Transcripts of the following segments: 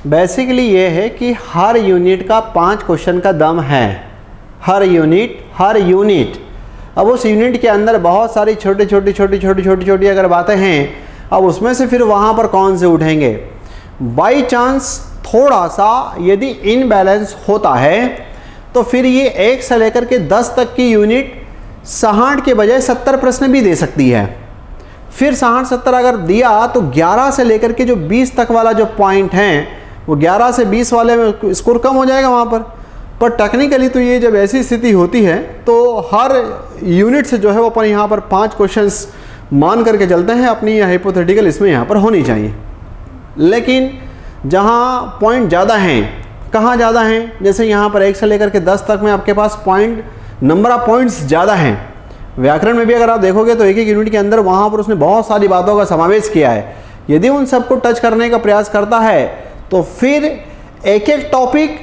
Basically ये है कि हर यूनिट का 5 क्वेश्चन का दम है। हर यूनिट। अब उस यूनिट के अंदर बहुत सारी छोटी अगर बातें हैं, अब उसमें से फिर वहाँ पर कौन से उठेंगे। बाई चांस थोड़ा सा यदि इनबैलेंस होता है तो फिर ये 1 से लेकर के 10 तक की यूनिट 60 के बजाय 70 प्रश्न भी दे सकती है। फिर 60-70 अगर दिया तो 11 से लेकर के जो 20 तक वाला जो पॉइंट हैं, वो 11 से 20 वाले में स्कोर कम हो जाएगा वहाँ पर टेक्निकली तो ये जब ऐसी स्थिति होती है तो हर यूनिट से जो है वो अपन यहाँ पर 5 क्वेश्चंस मान करके चलते हैं। अपनी हाइपोथेटिकल इसमें यहाँ पर होनी चाहिए। लेकिन जहाँ पॉइंट ज़्यादा हैं, कहाँ ज़्यादा हैं, जैसे यहाँ पर 1 से लेकर के 10 तक में आपके पास नंबर ऑफ पॉइंट्स ज़्यादा हैं। व्याकरण में भी अगर आप देखोगे तो एक यूनिट के अंदर वहाँ पर उसने बहुत सारी बातों का समावेश किया है। यदि उन सबको टच करने का प्रयास करता है तो फिर एक टॉपिक,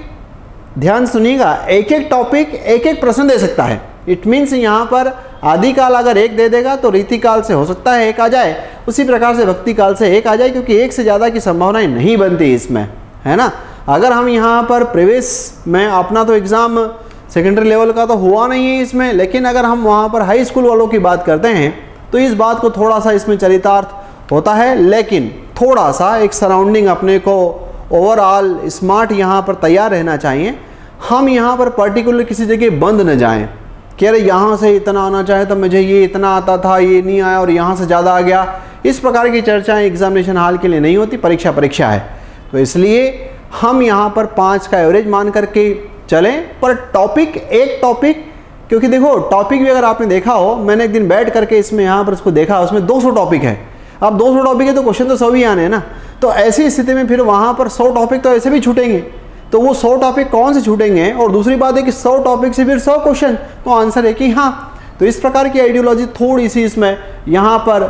ध्यान सुनिएगा, एक टॉपिक एक प्रश्न दे सकता है। इट मीन्स यहाँ पर आदिकाल अगर 1 दे देगा तो रीतिकाल से हो सकता है 1 आ जाए, उसी प्रकार से भक्ति काल से 1 आ जाए, क्योंकि 1 से ज़्यादा की संभावनाएं नहीं बनती इसमें, है ना। अगर हम यहाँ पर प्रीवियस में अपना तो एग्ज़ाम सेकेंडरी लेवल का तो हुआ नहीं है इसमें, लेकिन अगर हम वहाँ पर हाई स्कूल वालों की बात करते हैं तो इस बात को थोड़ा सा इसमें चरितार्थ होता है। लेकिन थोड़ा सा एक सराउंडिंग अपने को ओवरऑल स्मार्ट यहाँ पर तैयार रहना चाहिए। हम यहाँ पर पर्टिकुलर किसी जगह बंद न जाएं कि अरे यहाँ से इतना आना चाहे तो मुझे ये इतना आता था, ये नहीं आया और यहाँ से ज़्यादा आ गया। इस प्रकार की चर्चाएं एग्जामिनेशन हॉल के लिए नहीं होती, परीक्षा है। तो इसलिए हम यहाँ पर 5 का एवरेज मान करके चलें। पर एक टॉपिक, क्योंकि देखो टॉपिक भी अगर आपने देखा हो, मैंने एक दिन बैठ करके इसमें यहाँ पर उसको देखा, उसमें 200 टॉपिक है। अब 200 टॉपिक है तो क्वेश्चन तो 100 ही आने हैं ना। तो ऐसी स्थिति में फिर वहाँ पर 100 टॉपिक तो ऐसे भी छूटेंगे। तो वो 100 टॉपिक कौन से छूटेंगे, और दूसरी बात है कि 100 टॉपिक से फिर 100 क्वेश्चन, तो आंसर है कि हाँ। तो इस प्रकार की आइडियोलॉजी थोड़ी सी इसमें यहाँ पर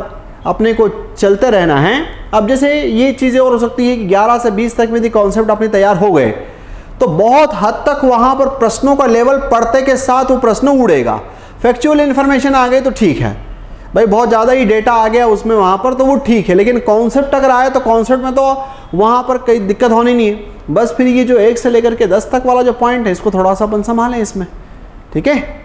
अपने को चलते रहना है। अब जैसे ये चीज़ें और हो सकती है कि 11 से 20 तक में यदि कॉन्सेप्ट अपने तैयार हो गए तो बहुत हद तक वहाँ पर प्रश्नों का लेवल पढ़ते के साथ वो प्रश्न उड़ेगा। फैक्चुअल इन्फॉर्मेशन आ गई तो ठीक है भाई, बहुत ज़्यादा ही डेटा आ गया उसमें वहाँ पर तो वो ठीक है, लेकिन कॉन्सेप्ट अगर आए तो कॉन्सेप्ट में तो वहाँ पर कोई दिक्कत होनी नहीं है। बस फिर ये जो 1 से लेकर के 10 तक वाला जो पॉइंट है, इसको थोड़ा सा अपन संभालें इसमें, ठीक है।